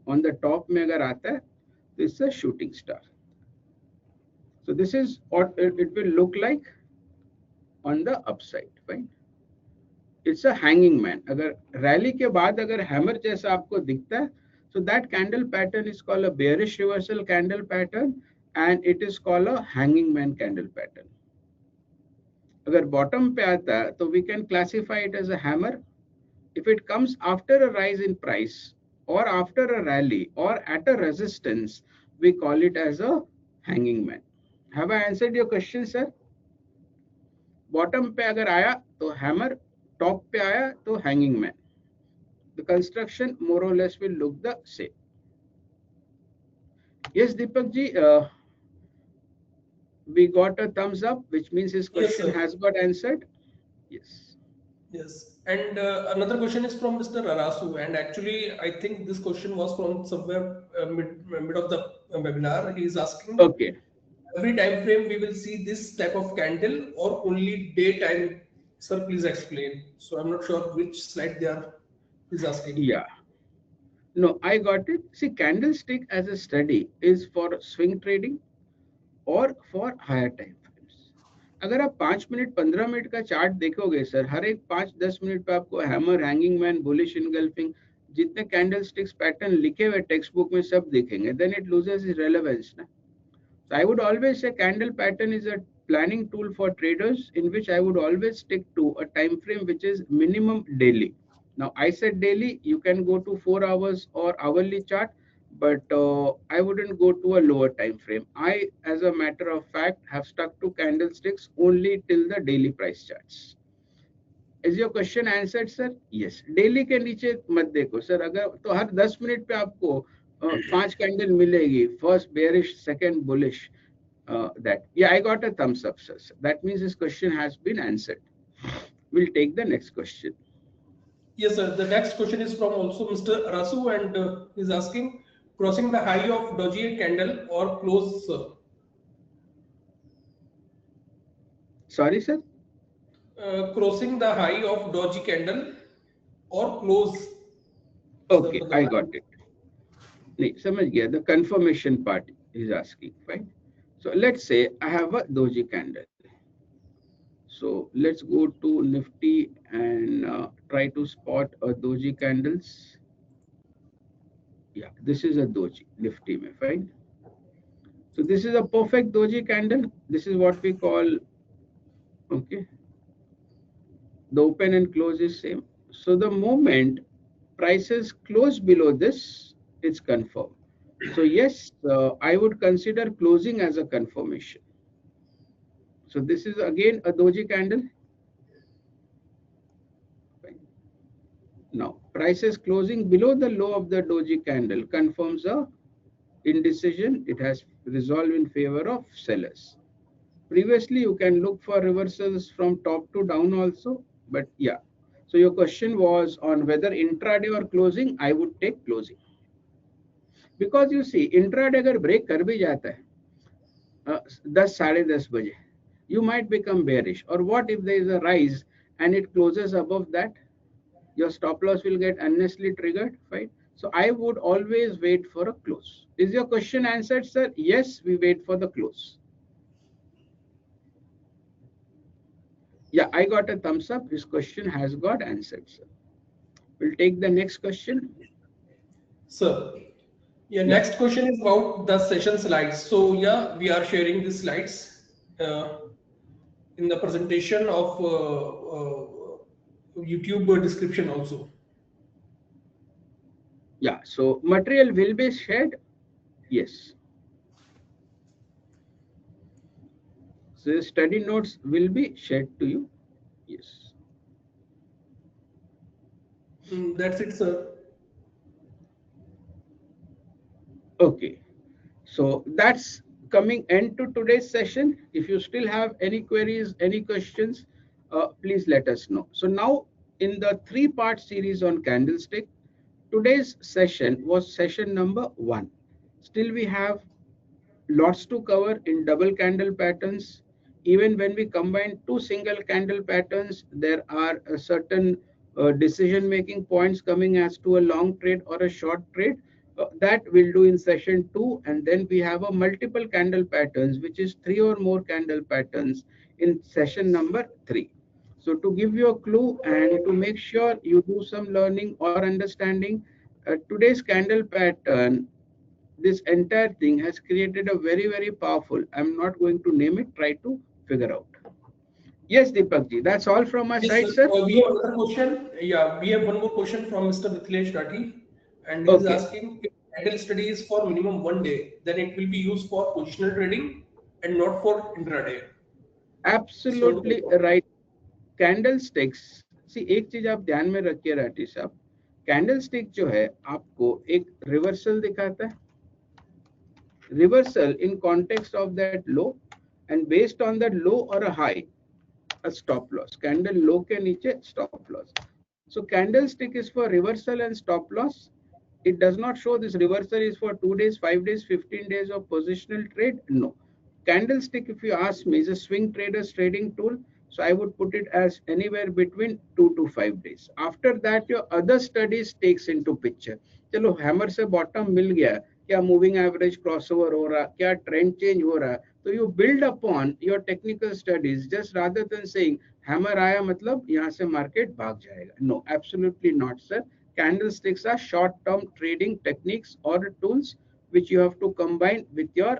On the top में अगर आता है, this is a shooting star. So this is what it will look like on the upside, right? It's a hanging man. अगर rally के बाद अगर hammer जैसा आपको दिखता है, so that candle pattern is called a bearish reversal candle pattern, and it is called a hanging man candle pattern. अगर bottom पे आता है, तो we can classify it as a hammer. If it comes after a rise in price or after a rally or at a resistance, we call it as a hanging man. Have I answered your question, sir? Bottom पे अगर आया तो hammer, top पे आया तो hanging man. The construction more or less will look the same. Yes, Deepak ji, we got a thumbs up, which means his question Yes, has got answered. Yes. Yes, and another question is from Mr. Arasu, and actually, I think this question was from somewhere mid of the webinar. He is asking, Okay. every time frame we will see this type of candle or only daytime? Sir, please explain. So I'm not sure which slide they are. He's asking. Yeah. No, I got it. See, candlestick as a study is for swing trading और for higher time frames. अगर आप 5 minute 15 minute का chart देखोगे sir, हर एक 5-10 minute पे आपको hammer, hanging man, bullish engulfing, जितने कैंडल स्टिक्स पैटर्न लिखे हुए टेक्स्ट बुक में सब दिखेंगे. Then it loses its relevance ना. So I would always say candle pattern is a planning tool for traders in which I would always stick to a time frame which is minimum daily. Now I said daily, you can go to 4 hours or hourly chart, but I wouldn't go to a lower time frame. I, as a matter of fact, have stuck to candlesticks only till the daily price charts. Is your question answered, sir? Yes. Daily के नीचे मत देखो sir. अगर तो हर 10 minute पे आपको 5 candle मिलेगी, first bearish, second bullish. That, yeah, I got a thumbs up, sir. That means this question has been answered. We'll take the next question. Yes, sir. The next question is from also Mr. Arasu, and he's asking, crossing the high of Doji candle or close, sir? Sorry, sir? Crossing the high of Doji candle or close. Okay, I got it. नहीं, समझ गया. The confirmation part is asking, right? So let's say I have a Doji candle. So let's go to Nifty and try to spot a Doji candles. Yeah, this is a Doji Nifty, mein, fine. So this is a perfect Doji candle. This is what we call, okay, the open and close is same. So the moment prices close below this, it's confirmed. So yes, I would consider closing as a confirmation. So this is again a Doji candle. Now prices closing below the low of the Doji candle confirms a indecision. It has resolved in favor of sellers. Previously, you can look for reversals from top to down also, but yeah. So your question was on whether intraday or closing. I would take closing. Because you see, intraday अगर break कर भी जाता है 10 साढ़े 10 बजे, you might become bearish. Or what if there is a rise and it closes above that? Your stop loss will get unnecessarily triggered, right? So I would always wait for a close. Is your question answered, sir? Yes, we wait for the close. Yeah, I got a thumbs up. His question has got answered, sir. We'll take the next question. Sir, yeah, Yeah, next question is about the session slides. So yeah, we are sharing the slides uh, in the presentation of YouTube description also. yeah. So material will be shared. Yes. So the study notes will be shared to you. Yes. That's it, sir. Okay. So that's coming end to today's session. If you still have any queries, any questions, please let us know. So now in the three-part series on candlestick, today's session was session number 1. Still we have lots to cover in double candle patterns. Even when we combine two single candle patterns, there are a certain decision making points coming as to a long trade or a short trade. That we'll do in session 2, and then we have a multiple candle patterns, which is 3 or more candle patterns in session number 3. So to give you a clue and to make sure you do some learning or understanding, today's candle pattern, this entire thing has created a very, very powerful, I'm not going to name it, try to figure out. Yes, Deepak ji, that's all from my Yes, side, sir. sir. We have another question. Yeah, we have one more question from Mr. Mithilesh Rathi, and he is Okay, asking if candle study is for minimum 1 day, then it will be used for positional trading and not for intraday. Just want to absolutely confirm. right. Candlesticks, see, एक चीज आप ध्यान में रखिए राठी साहब, candlestick जो है आपको एक रिवर्सल दिखाता है, reversal in context of that low, and based on that low or a high, a stop loss. Candle low के नीचे stop loss. So candlestick is for reversal and stop loss. It does not show this reversal is for 2 days, 5 days, 15 days of positional trade. No. Candlestick, if you ask me, is a swing traders trading tool. So I would put it as anywhere between 2 to 5 days. After that, your other studies takes into picture. चलो hammer से bottom मिल गया, क्या moving average crossover हो रहा, क्या trend change हो रहा, तो you build upon your technical studies just rather than saying hammer आया मतलब यहाँ से मार्केट भाग जाएगा. No, absolutely not sir. Candlesticks are short term trading techniques or tools which you have to combine with your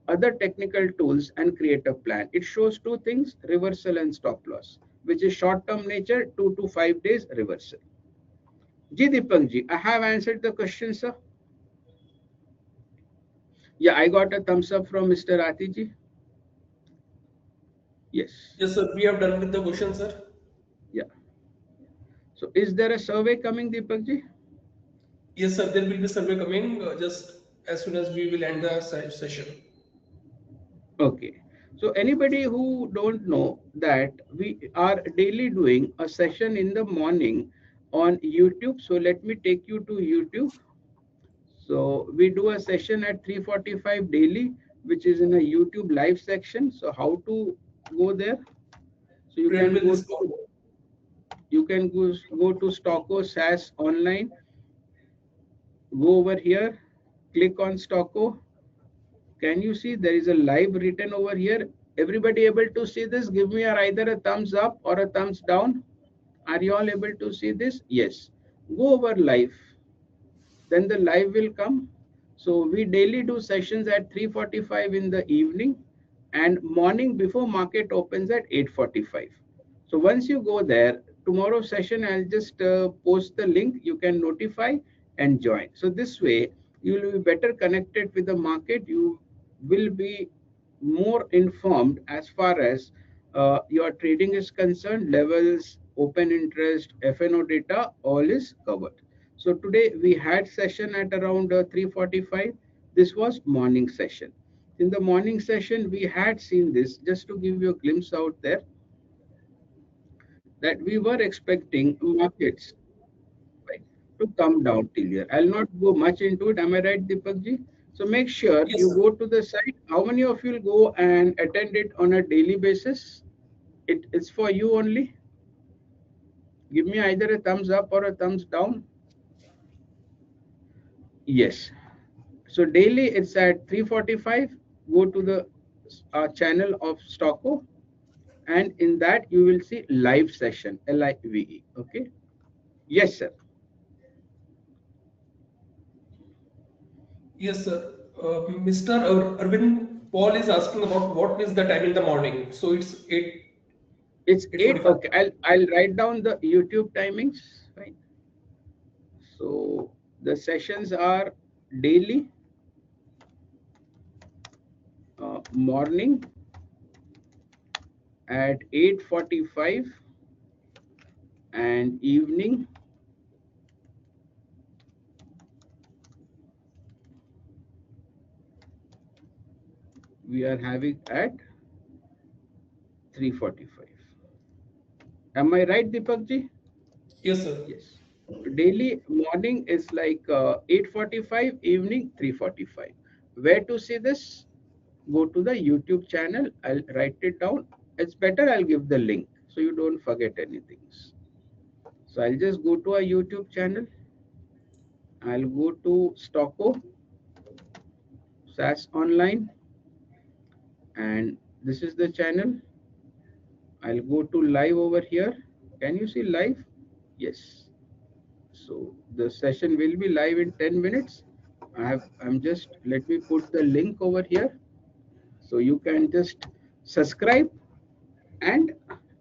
other technical tools and create a plan. It shows two things, reversal and stop loss, which is short term nature, 2 to 5 days reversal. Ji Deepak ji, I have answered the question, sir. Yeah, I got a thumbs up from Mr. Ati ji. Yes. Yes, sir. We have done with the question, sir. Yeah. So is there a survey coming, Deepak ji? Yes, sir. There will be survey coming just as soon as we will end the session. Okay. So anybody who don't know that we are daily doing a session in the morning on YouTube. So let me take you to YouTube. So we do a session at 3:45 daily, which is in a YouTube live section. So how to go there? So Trade with this combo. you can go to Stocko SAS online, go over here, click on Stocko. Can you see there is a live written over here? Everybody able to see this? Give me either a thumbs up or a thumbs down. Are you all able to see this? Yes. Go over live. Then the live will come. So we daily do sessions at 3:45 in the evening and morning before market opens at 8:45. So once you go there, tomorrow's session I'll just post the link. You can notify and join. So this way you will be better connected with the market. You will be more informed as far as your trading is concerned. Levels, open interest, FNO data, all is covered. So today we had session at around 3:45. This was morning session. In the morning session, we had seen this, just to give you a glimpse out there, that we were expecting markets, right, to come down till here. I'll not go much into it. Am I right, Deepak ji? So make sure Yes, you sir. go to the site. How many of you will go and attend it on a daily basis? It's for you only. Give me either a thumbs up or a thumbs down. Yes. So daily it's at 3:45. Go to the channel of Stocko. and in that you will see live session, LIVE. Okay. Yes, sir. Yes, sir. Mr. Arvind Paul is asking about what is the time in the morning. So it's 8 It's 8. 8:45. Okay, I'll write down the YouTube timings. Right. So the sessions are daily, morning at 8:45 and evening we are having at 3:45. Am I right, Deepak ji? Yes, sir. Yes. Daily morning is like 8:45, evening 3:45. Where to see this? Go to the YouTube channel. I'll write it down. It's better I'll give the link so you don't forget anything. So I'll just go to our YouTube channel. I'll go to Stocko SAS Online, and this is the channel. I'll go to live over here. Can you see live? Yes. So the session will be live in 10 minutes. I'm just, let me put the link over here. So you can just subscribe and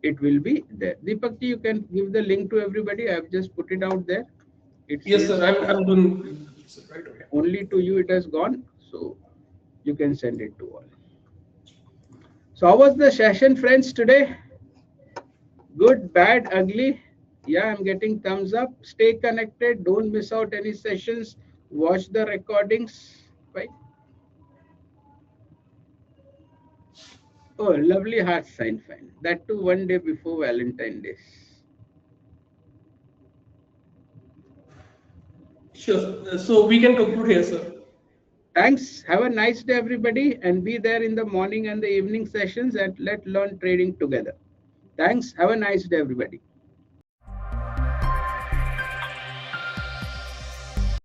it will be there. Deepak ji, you can give the link to everybody. I've just put it out there. It Yes, sir. says I'm doing this right away. only to you it has gone. So you can send it to all. So how was the session, friends, today? Good, bad, ugly? Yeah, I'm getting thumbs up. Stay connected. Don't miss out any sessions. Watch the recordings. Right? Oh, lovely heart sign fan. That too 1 day before Valentine's Day. Sure. So we can conclude here, sir. Thanks. Have a nice day, everybody, and be there in the morning and the evening sessions and let learn trading together. Thanks. Have a nice day, everybody.